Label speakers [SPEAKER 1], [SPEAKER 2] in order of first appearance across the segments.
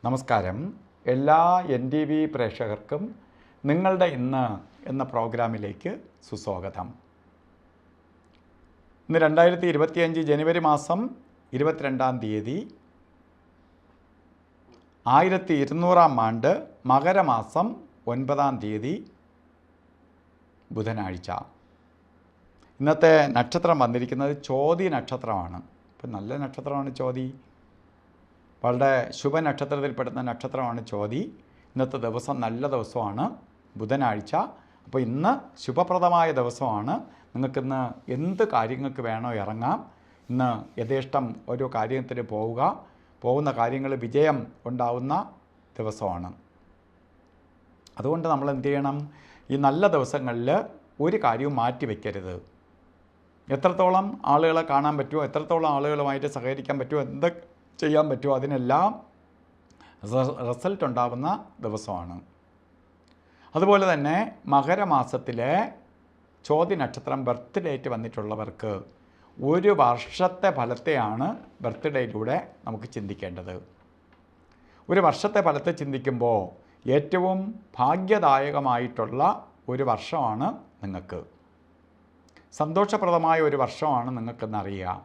[SPEAKER 1] നമസ്കാരം. എല്ലാ NTV പ്രേക്ഷകർക്കും നിങ്ങളുടെ ഇന്ന് എന്ന പ്രോഗ്രാമിലേക്ക് സുസ്വാഗതം. ഇന്ന് 2025 ജനുവരി മാസം 22-ാം തീയതി 1200-ാം ആണ്ട് മകരമാസം 9-ാം തീയതി ബുധനാഴ്ച. ഇന്നത്തെ നക്ഷത്രം വന്നിരിക്കുന്നത് ചോതി നക്ഷത്രമാണ്. ഇപ്പം നല്ല നക്ഷത്രമാണ് ചോതി. വളരെ ശുഭനക്ഷത്രത്തിൽപ്പെടുന്ന നക്ഷത്രമാണ് ചോതി. ഇന്നത്തെ ദിവസം നല്ല ദിവസമാണ്, ബുധനാഴ്ച. അപ്പോൾ ഇന്ന് ശുഭപ്രദമായ ദിവസമാണ്. നിങ്ങൾക്കിന്ന് എന്ത് കാര്യങ്ങൾക്ക് വേണോ ഇറങ്ങാം. ഇന്ന് യഥേഷ്ടം ഓരോ കാര്യത്തിന് പോകുന്ന കാര്യങ്ങൾ വിജയം ഉണ്ടാവുന്ന ദിവസമാണ്. അതുകൊണ്ട് നമ്മൾ എന്ത് ചെയ്യണം? ഈ നല്ല ദിവസങ്ങളിൽ ഒരു കാര്യവും മാറ്റി വയ്ക്കരുത്. എത്രത്തോളം ആളുകളെ കാണാൻ പറ്റുമോ, എത്രത്തോളം ആളുകളുമായിട്ട് സഹകരിക്കാൻ പറ്റുമോ, എന്തൊക്കെ ചെയ്യാൻ പറ്റുമോ അതിനെല്ലാം റിസൾട്ട് ഉണ്ടാകുന്ന ദിവസമാണ്. അതുപോലെ തന്നെ മകരമാസത്തിലെ ചോതി നക്ഷത്രം ബർത്ത് ഡേറ്റ് വന്നിട്ടുള്ളവർക്ക് ഒരു വർഷത്തെ ഫലത്തെയാണ് ബർത്ത് ഡേയിലൂടെ നമുക്ക് ചിന്തിക്കേണ്ടത്. ഒരു വർഷത്തെ ഫലത്തെ ചിന്തിക്കുമ്പോൾ ഏറ്റവും ഭാഗ്യദായകമായിട്ടുള്ള ഒരു വർഷമാണ് നിങ്ങൾക്ക്. സന്തോഷപ്രദമായ ഒരു വർഷമാണ് നിങ്ങൾക്കെന്നറിയുക.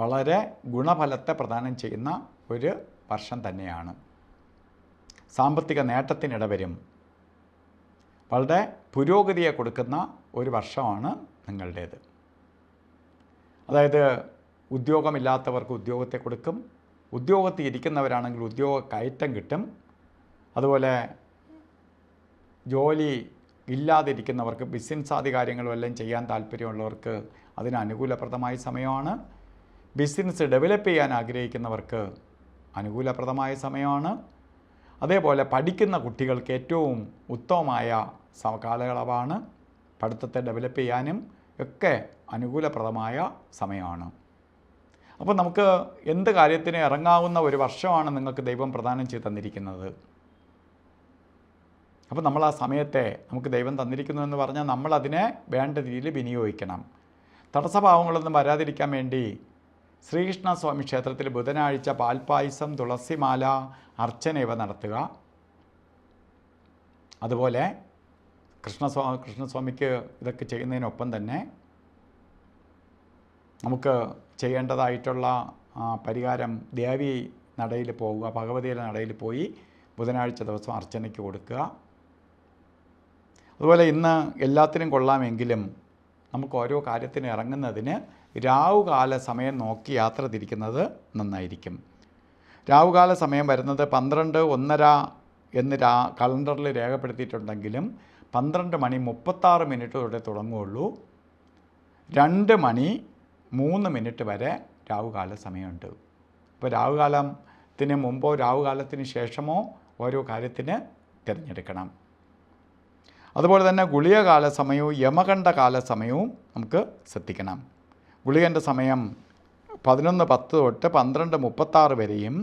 [SPEAKER 1] വളരെ ഗുണഫലത്തെ പ്രദാനം ചെയ്യുന്ന ഒരു വർഷം തന്നെയാണ്. സാമ്പത്തിക നേട്ടത്തിനിടവരും. വളരെ പുരോഗതിയെ കൊടുക്കുന്ന ഒരു വർഷമാണ് നിങ്ങളുടേത്. അതായത് ഉദ്യോഗമില്ലാത്തവർക്ക് ഉദ്യോഗത്തെ കൊടുക്കും. ഉദ്യോഗത്തിൽ ഇരിക്കുന്നവരാണെങ്കിൽ ഉദ്യോഗ കയറ്റം കിട്ടും. അതുപോലെ ജോലി ഇല്ലാതിരിക്കുന്നവർക്ക് ബിസിനസ് ആദി കാര്യങ്ങളും എല്ലാം ചെയ്യാൻ താല്പര്യമുള്ളവർക്ക് അതിന് അനുകൂലപ്രദമായ സമയമാണ്. ബിസിനസ് ഡെവലപ്പ് ചെയ്യാൻ ആഗ്രഹിക്കുന്നവർക്ക് അനുകൂലപ്രദമായ സമയമാണ്. അതേപോലെ പഠിക്കുന്ന കുട്ടികൾക്ക് ഏറ്റവും ഉത്തമമായ കാലയളവാണ്. പഠിത്തത്തെ ഡെവലപ്പ് ചെയ്യാനും ഒക്കെ അനുകൂലപ്രദമായ സമയമാണ്. അപ്പോൾ നമുക്ക് എന്ത് കാര്യത്തിന് ഇറങ്ങാവുന്ന ഒരു വർഷമാണ് നിങ്ങൾക്ക് ദൈവം പ്രദാനം ചെയ്ത് തന്നിരിക്കുന്നത്. അപ്പോൾ നമ്മൾ ആ സമയത്തെ നമുക്ക് ദൈവം തന്നിരിക്കുന്നു എന്ന് പറഞ്ഞാൽ നമ്മളതിനെ വേണ്ട രീതിയിൽ വിനിയോഗിക്കണം. തടസ്സഭാവങ്ങളൊന്നും വരാതിരിക്കാൻ വേണ്ടി ശ്രീകൃഷ്ണസ്വാമി ക്ഷേത്രത്തിൽ ബുധനാഴ്ച പാൽപ്പായസം, തുളസിമാല, അർച്ചന ഇവ നടത്തുക. അതുപോലെ കൃഷ്ണസ്വാമിക്ക് ഇതൊക്കെ ചെയ്യുന്നതിനൊപ്പം തന്നെ നമുക്ക് ചെയ്യേണ്ടതായിട്ടുള്ള പരിഹാരം ദേവി നടയിൽ പോവുക, ഭഗവതിയുടെ നടയിൽ പോയി ബുധനാഴ്ച ദിവസം അർച്ചനയ്ക്ക് കൊടുക്കുക. അതുപോലെ ഇന്ന് എല്ലാത്തിനും കൊള്ളാമെങ്കിലും നമുക്ക് ഓരോ കാര്യത്തിന് ഇറങ്ങുന്നതിന് രാവുകാല സമയം നോക്കി യാത്ര തിരിക്കുന്നത് നന്നായിരിക്കും. രാവുകാല സമയം വരുന്നത് 12:01 എന്ന് കലണ്ടറിൽ രേഖപ്പെടുത്തിയിട്ടുണ്ടെങ്കിലും 12:36 തൊട്ടേ തുടങ്ങുകയുള്ളൂ. 2:03 വരെ രാവുകാല സമയമുണ്ട്. ഇപ്പോൾ രാവുകാലത്തിന് മുമ്പോ രാവുകാലത്തിന് ശേഷമോ ഓരോ കാര്യത്തിന് തിരഞ്ഞെടുക്കണം. അതുപോലെ തന്നെ ഗുളികകാല സമയവും യമകണ്ഠ കാല സമയവും നമുക്ക് ശ്രദ്ധിക്കണം. ഗുളികൻ്റെ സമയം 11:10 തൊട്ട് 12:36 വരെയും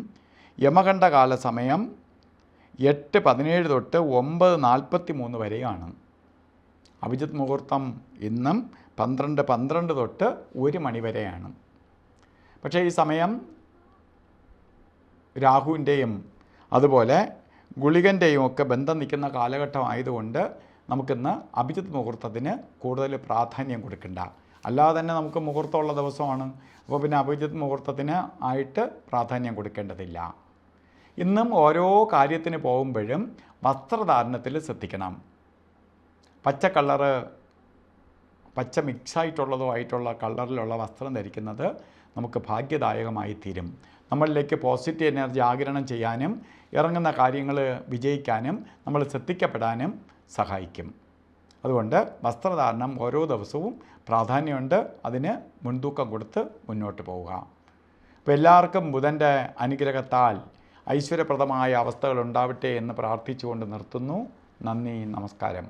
[SPEAKER 1] യമകണ്ഠ കാല സമയം 8:17 തൊട്ട് 9:43 വരെയാണ്. അഭിജിത്ത് മുഹൂർത്തം ഇന്നും 12:12 തൊട്ട് 1 മണി വരെയാണ്. പക്ഷേ ഈ സമയം രാഹുവിൻ്റെയും അതുപോലെ ഗുളികൻ്റെയും ഒക്കെ ബന്ധം നിൽക്കുന്ന കാലഘട്ടമായതുകൊണ്ട് നമുക്കിന്ന് അഭിജിത്ത് മുഹൂർത്തത്തിന് കൂടുതൽ പ്രാധാന്യം കൊടുക്കണ്ട. അല്ലാതെ തന്നെ നമുക്ക് മുഹൂർത്തമുള്ള ദിവസമാണ്. അപ്പോൾ പിന്നെ അഭിജിത്ത് മുഹൂർത്തത്തിന് ആയിട്ട് പ്രാധാന്യം കൊടുക്കേണ്ടതില്ല. ഇന്നും ഓരോ കാര്യത്തിന് പോകുമ്പോഴും വസ്ത്രധാരണത്തിൽ ശ്രദ്ധിക്കണം. പച്ച കളറ്, പച്ച മിക്സായിട്ടുള്ളതോ ആയിട്ടുള്ള കളറിലുള്ള വസ്ത്രം ധരിക്കുന്നത് നമുക്ക് ഭാഗ്യദായകമായി തീരും. നമ്മളിലേക്ക് പോസിറ്റീവ് എനർജി ആഗിരണം ചെയ്യാനും ഇറങ്ങുന്ന കാര്യങ്ങൾ വിജയിക്കാനും നമ്മൾ ശ്രദ്ധിക്കപ്പെടാനും സഹായിക്കും. അതുകൊണ്ട് വസ്ത്രധാരണം ഓരോ ദിവസവും പ്രാധാന്യമുണ്ട്. അതിന് മുൻതൂക്കം കൊടുത്ത് മുന്നോട്ട് പോവുക. അപ്പോൾ എല്ലാവർക്കും ബുധൻ്റെ അനുഗ്രഹത്താൽ ഐശ്വര്യപ്രദമായ അവസ്ഥകൾ ഉണ്ടാവട്ടെ എന്ന് പ്രാർത്ഥിച്ചുകൊണ്ട് നിർത്തുന്നു. നന്ദി, നമസ്കാരം.